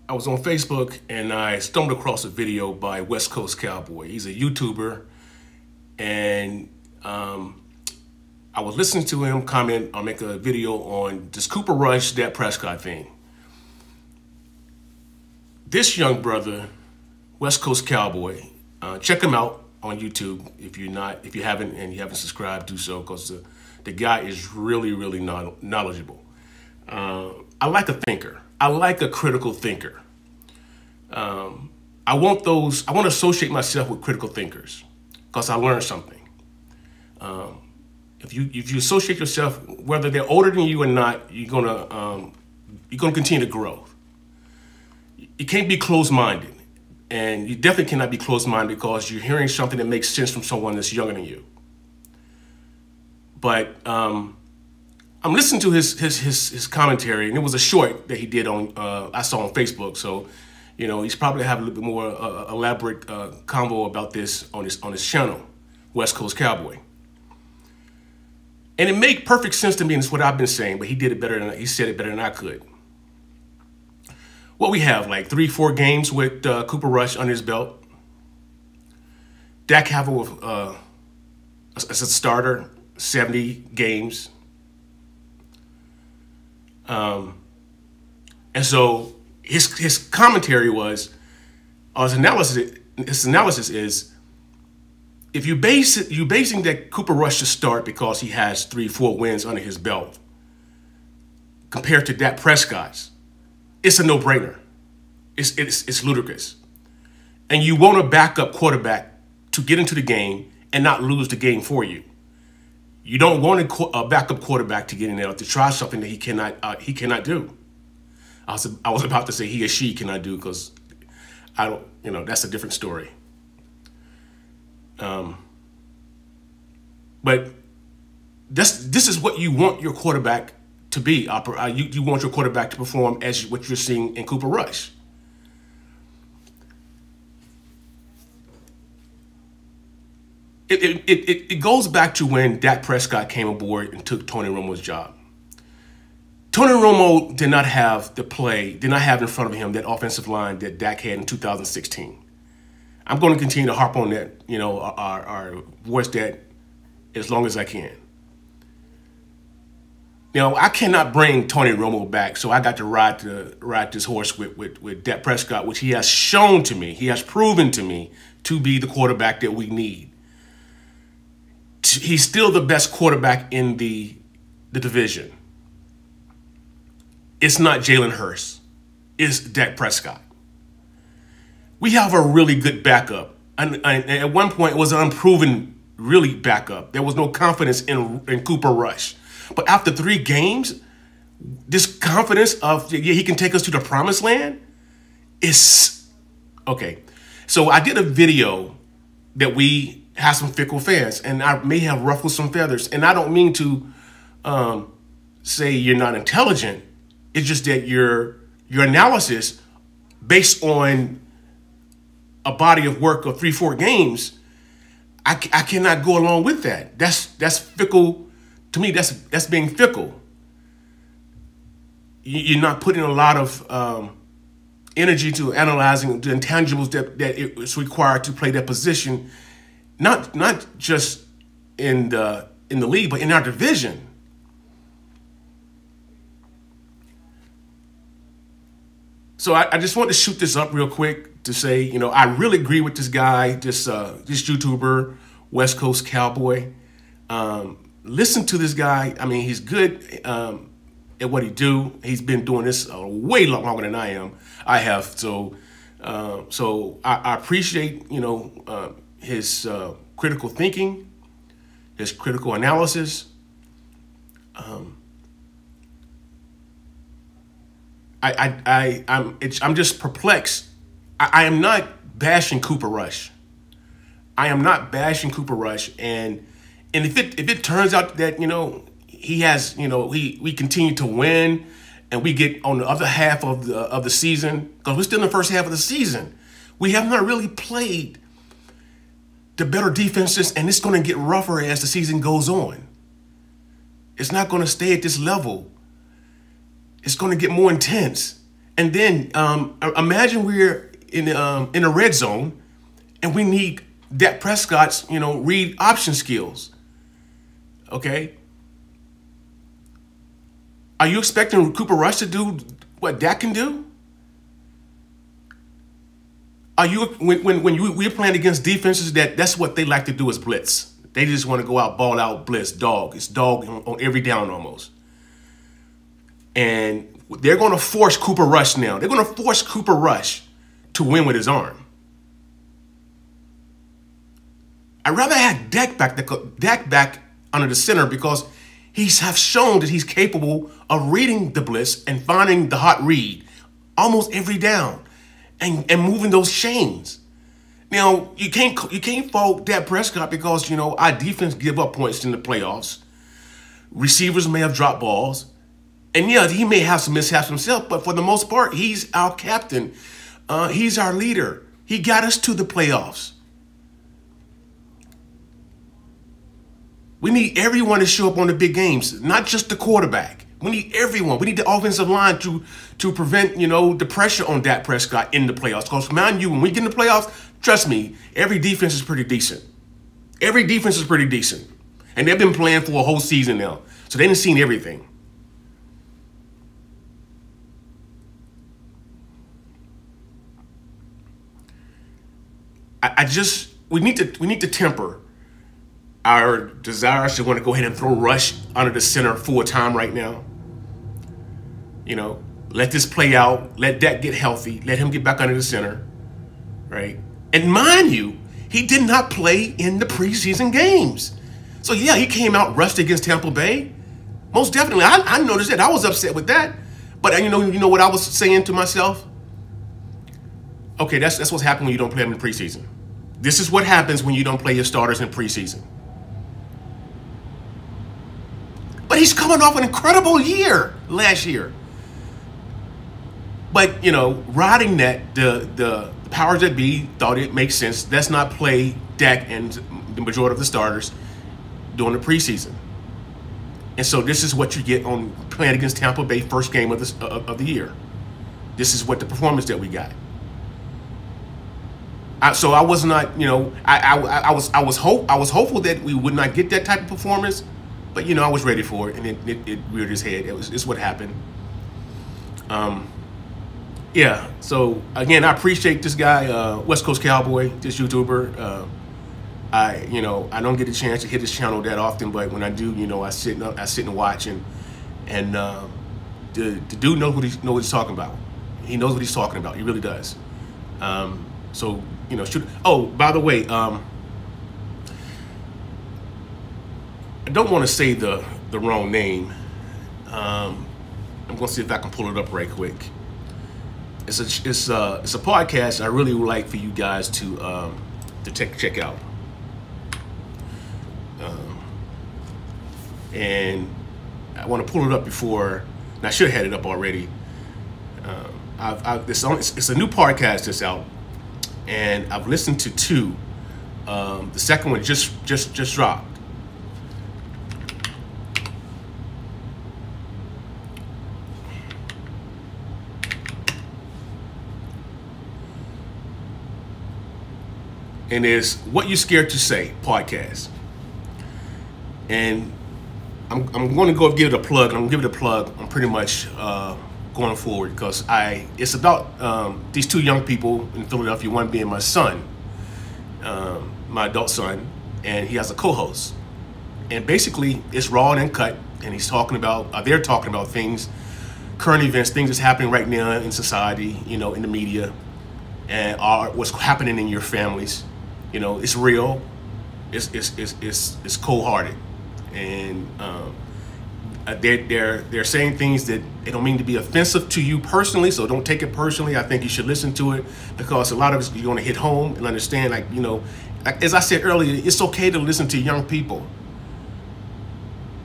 I was on Facebook and I stumbled across a video by West Coast Cowboy. He's a YouTuber, and I was listening to him comment or make a video on this Cooper Rush, Dak Prescott thing. This young brother, West Coast Cowboy, check him out on YouTube if you haven't subscribed, do so, because the guy is really knowledgeable. I like a thinker. I like a critical thinker. I want to associate myself with critical thinkers because I learned something. If you associate yourself, whether they're older than you or not, you're gonna continue to grow. You can't be closed-minded, and you definitely cannot be closed-minded because you're hearing something that makes sense from someone that's younger than you. But I'm listening to his commentary, and it was a short that he did on I saw on Facebook. So, you know, he's probably having a little bit more elaborate convo about this on his channel, West Coast Cowboy. And it made perfect sense to me, and it's what I've been saying. But he said it better than I could. Well, we have like 3-4 games with Cooper Rush under his belt. Dak have as a starter, 70 games. And so his commentary was, his analysis is, if you're basing that Cooper Rush to start because he has 3-4 wins under his belt, compared to Dak Prescott's, it's a no-brainer. It's ludicrous. And you want a backup quarterback to get into the game and not lose the game for you. You don't want a backup quarterback to get in there to try something that he cannot do. I was about to say he or she cannot do, because I don't, that's a different story. But this is what you want your quarterback to be. You want your quarterback to perform as what you're seeing in Cooper Rush. It goes back to when Dak Prescott came aboard and took Tony Romo's job. Tony Romo did not have in front of him that offensive line that Dak had in 2016. I'm going to continue to harp on that, our voice that as long as I can. I cannot bring Tony Romo back, so I got to ride this horse with Dak Prescott, which he has shown to me, he has proven to me to be the quarterback that we need. He's still the best quarterback in the division. It's not Jalen Hurts. It's Dak Prescott. We have a really good backup. And at one point, it was an unproven, really backup. There was no confidence in Cooper Rush. But after 3 games, this confidence of, yeah, he can take us to the promised land is okay. So I did a video that we have some fickle fans, and I may have ruffled some feathers. And I don't mean to say you're not intelligent. It's just that your analysis, based on a body of work of 3-4 games, I cannot go along with that. That's fickle. To me, that's being fickle. You're not putting a lot of energy to analyzing the intangibles that it's required to play that position, not just in the league, but in our division. So I just want to shoot this up real quick to say, I really agree with this guy, this YouTuber, West Coast Cowboy. Listen to this guy. I mean, he's good at what he do. He's been doing this way longer than I have. So I appreciate, his critical thinking, his critical analysis. I'm just perplexed. I am not bashing Cooper Rush. I am not bashing Cooper Rush, and if it turns out that he has we continue to win, and we get on the other half of the season, because we're still in the first half of the season, we have not really played the better defenses, and it's going to get rougher as the season goes on. It's not going to stay at this level. It's going to get more intense. And then imagine we're in a red zone, and we need Dak Prescott's read option skills. Okay. Are you expecting Cooper Rush to do what Dak can do? Are you we're playing against defenses that's what they like to do is blitz. They just want to go out, ball out, blitz, dog. It's dog on every down almost. And they're going to force Cooper Rush now. They're going to force Cooper Rush to win with his arm. I'd rather have Dak back under the center because he's have shown that he's capable of reading the blitz and finding the hot read almost every down and moving those chains. Now, you can't fault Dak Prescott because, our defense give up points in the playoffs. Receivers may have dropped balls. And yeah, he may have some mishaps himself, but for the most part, he's our captain. He's our leader. He got us to the playoffs. We need everyone to show up on the big games, not just the quarterback. We need everyone. We need the offensive line to prevent, the pressure on Dak Prescott in the playoffs. Because, mind you, when we get in the playoffs, trust me, every defense is pretty decent. Every defense is pretty decent. And they've been playing for a whole season now. So they done seen everything. We need to temper our desires to want to go ahead and throw Rush under the center full time right now. Let this play out. Let Dak get healthy. Let him get back under the center, right? And mind you, he did not play in the preseason games. So yeah, he came out rushed against Tampa Bay. Most definitely, I noticed that. I was upset with that. But you know what I was saying to myself? Okay, that's what's happening when you don't play them in preseason. This is what happens when you don't play your starters in preseason. But he's coming off an incredible year last year. But, riding that, the powers that be thought it makes sense. Let's not play Dak and the majority of the starters during the preseason. And so this is what you get on playing against Tampa Bay first game of the year. This is what the performance that we got. So I was not, I was hopeful that we would not get that type of performance, but I was ready for it, and it reared its head. It's what happened. Yeah. So again, I appreciate this guy, West Coast Cowboy, this YouTuber. I don't get a chance to hit his channel that often, but when I do, I sit and watch, and the dude knows what he's talking about. He knows what he's talking about. He really does. So. Oh, by the way, I don't want to say the wrong name. I'm going to see if I can pull it up right quick. It's a podcast I really would like for you guys to check out. And I want to pull it up before, and I should have had it up already. It's a new podcast that's out. And I've listened to two. The second one just dropped. And it's What You Scared to Say podcast. And I'm going to go give it a plug. I'm going to give it a plug. I'm pretty much going forward because it's about these two young people in Philadelphia, one being my son, my adult son, and he has a co-host. And basically it's raw and uncut, and they're talking about things, current events, things that's happening right now in society, in the media, and what's happening in your families. It's real, it's cold-hearted, and they're saying things that they don't mean to be offensive to you personally, so don't take it personally. I think you should listen to it because a lot of it's you're going to hit home and understand, like as I said earlier, it's okay to listen to young people.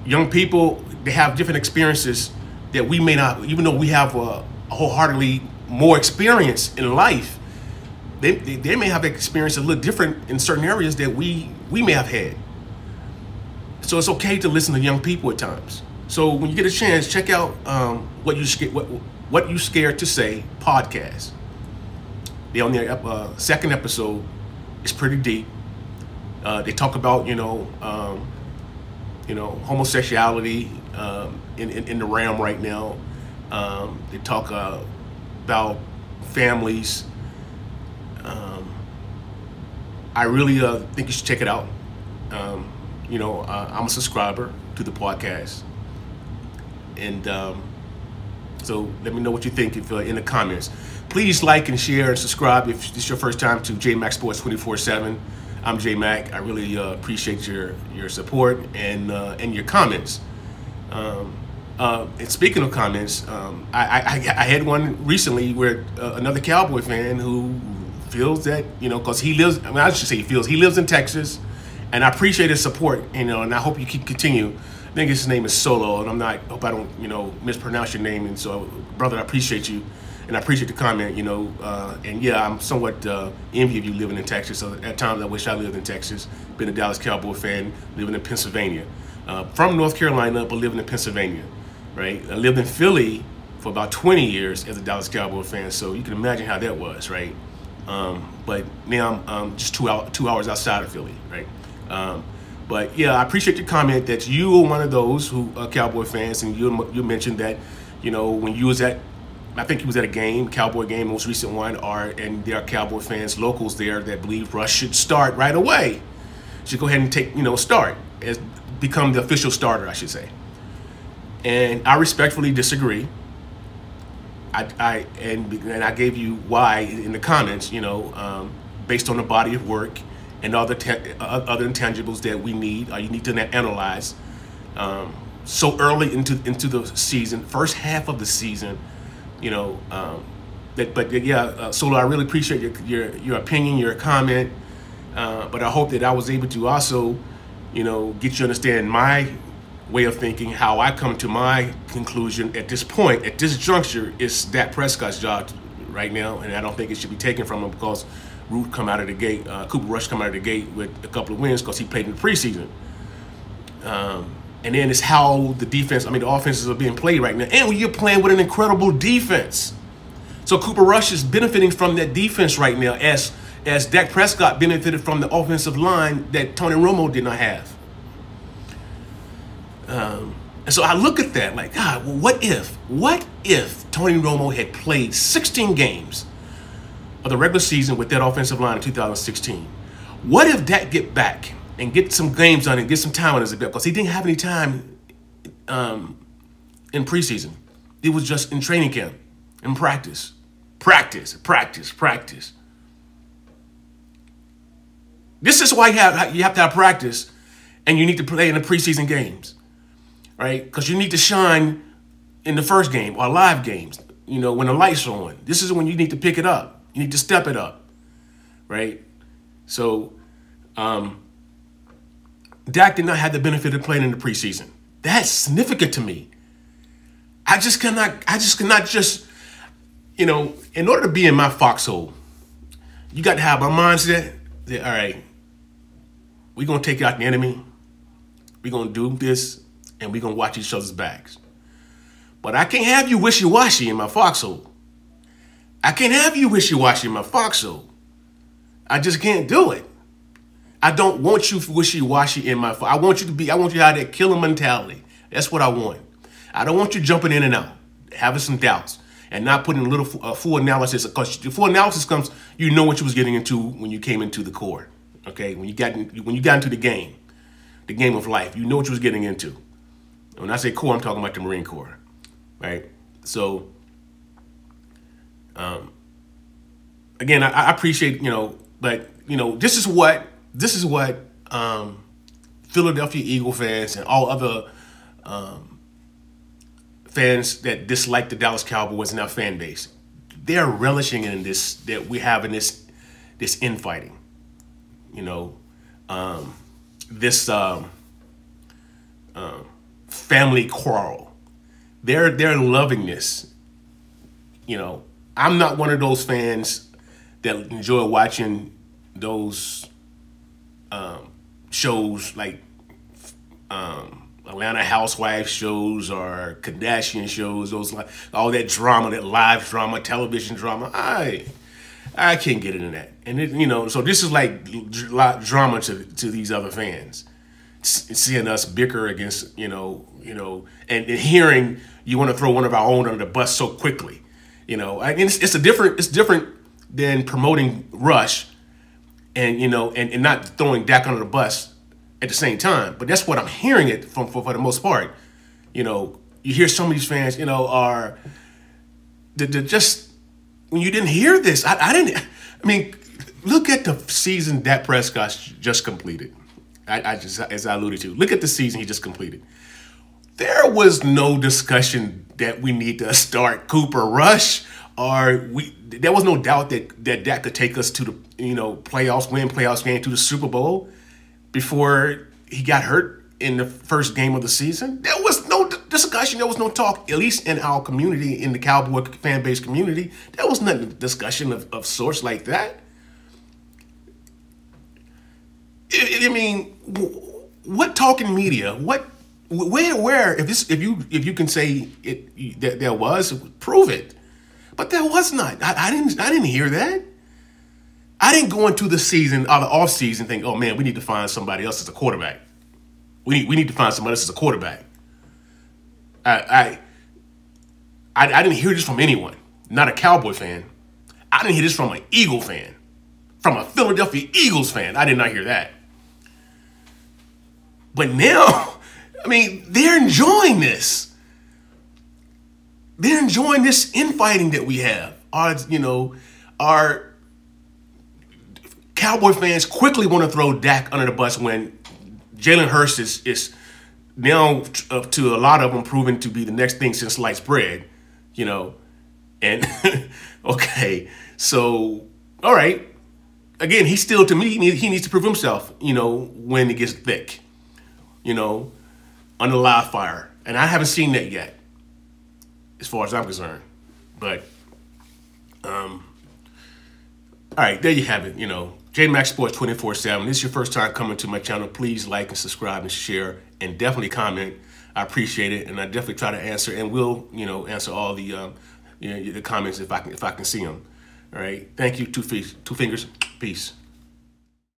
Young people, they have different experiences that we may not, even though we have a wholeheartedly more experience in life, they may have experience a little different in certain areas that we may have had. So it's okay to listen to young people at times. So when you get a chance, check out What What You Scared to Say podcast. They're on their second episode. It's pretty deep. They talk about homosexuality in the realm right now. They talk about families. I really think you should check it out. I'm a subscriber to the podcast, and so let me know what you think if in the comments. Please like and share and subscribe if this is your first time to JMacSports247. I'm JMac. I really appreciate your support and your comments. And speaking of comments, I had one recently where another Cowboy fan who feels that, because he lives, I should say he lives in Texas, and I appreciate his support, and I hope you continue. I think his name is Solo, and hope I don't, mispronounce your name. And so, brother, I appreciate you, and I appreciate the comment, and yeah, I'm somewhat envy of you living in Texas. So at times I wish I lived in Texas. Been a Dallas Cowboy fan, living in Pennsylvania. From North Carolina, but living in Pennsylvania, right? I lived in Philly for about 20 years as a Dallas Cowboy fan, so you can imagine how that was, right? But now I'm just 2 hours outside of Philly, right? But yeah, I appreciate your comment that you are one of those who are Cowboy fans, and you mentioned that, when you was at, I think you was at a game, Cowboy game, most recent one, and there are Cowboy fans, locals there that believe Russ should start right away. Should go ahead and start, become the official starter, I should say. And I respectfully disagree. And I gave you why in the comments, based on the body of work and other intangibles that we need, you need to analyze so early into the season, first half of the season, Solo, I really appreciate your opinion, your comment, but I hope that I was able to also, get you to understand my way of thinking, how I come to my conclusion at this point, at this juncture. It's Dak Prescott's job right now, and I don't think it should be taken from him because Cooper Rush come out of the gate with a couple of wins because he played in the preseason. And then it's how the offenses are being played right now. And you're playing with an incredible defense. So Cooper Rush is benefiting from that defense right now as Dak Prescott benefited from the offensive line that Tony Romo did not have. And so I look at that like, God, well, what if Tony Romo had played 16 games of the regular season with that offensive line in 2016? What if Dak get back and get some games on and get some time on his belt? Because he didn't have any time in preseason. It was just in training camp, in practice. Practice. This is why you have to have practice, and you need to play in the preseason games, right? Because you need to shine in the first game or live games, when the lights are on. This is when you need to pick it up. You need to step it up, right? So Dak did not have the benefit of playing in the preseason. That's significant to me. I just cannot in order to be in my foxhole, you got to have my mindset that, all right, we're going to take out the enemy. We're going to do this, and we're going to watch each other's backs. But I can't have you wishy-washy in my foxhole. I can't have you wishy-washy in my foxhole. I just can't do it. I don't want you wishy-washy in my foxhole. I want you to have that killer mentality. That's what I want. I don't want you jumping in and out, having some doubts, and not putting a little full analysis. Because the full analysis comes, you know what you was getting into when you came into the core. Okay, when you got into the game of life, you know what you was getting into. When I say core, I'm talking about the Marine Corps, right? So, again, I appreciate, but this is what Philadelphia Eagle fans and all other fans that dislike the Dallas Cowboys and our fan base, they're relishing in this, that we have in this infighting. This family quarrel. They're loving this. I'm not one of those fans that enjoy watching those shows like Atlanta Housewives shows or Kardashian shows, those like all that drama, that live drama, television drama. I can't get into that. And it, so this is like drama to these other fans, seeing us bicker against and hearing you want to throw one of our own under the bus so quickly. It's different than promoting Rush and not throwing Dak under the bus at the same time. But that's what I'm hearing it from for the most part. You hear some of these fans, are just when you didn't hear this. I didn't. I mean, look at the season Dak Prescott just completed. I just, as I alluded to, look at the season he just completed. There was no discussion that we need to start Cooper Rush, there was no doubt that Dak could take us to the playoffs game to the Super Bowl before he got hurt in the first game of the season. There was no discussion. There was no talk, at least in our community, in the Cowboy fan base community. There was no discussion of sorts like that. I mean, what talking media? Where? If you can say it that there was, prove it. But there was not. I didn't hear that. I didn't go into the season or the off season think, oh man, we need to find somebody else as a quarterback. We need to find somebody else as a quarterback. I didn't hear this from anyone. Not a Cowboy fan. I didn't hear this from an Eagle fan. From a Philadelphia Eagles fan. I did not hear that. But now, I mean, they're enjoying this. They're enjoying this infighting that we have. Our Cowboy fans quickly want to throw Dak under the bus when Jalen Hurts is now to a lot of them proven to be the next thing since sliced bread, and okay, so all right, again, he's still, to me, he needs to prove himself, when it gets thick, under live fire, and I haven't seen that yet, as far as I'm concerned, but all right, there you have it, JMacSports247. This is your first time coming to my channel. Please like and subscribe and share and definitely comment. I appreciate it, and I definitely try to answer and will, answer all the the comments if I can see them. All right. Thank you. Two fingers. Peace.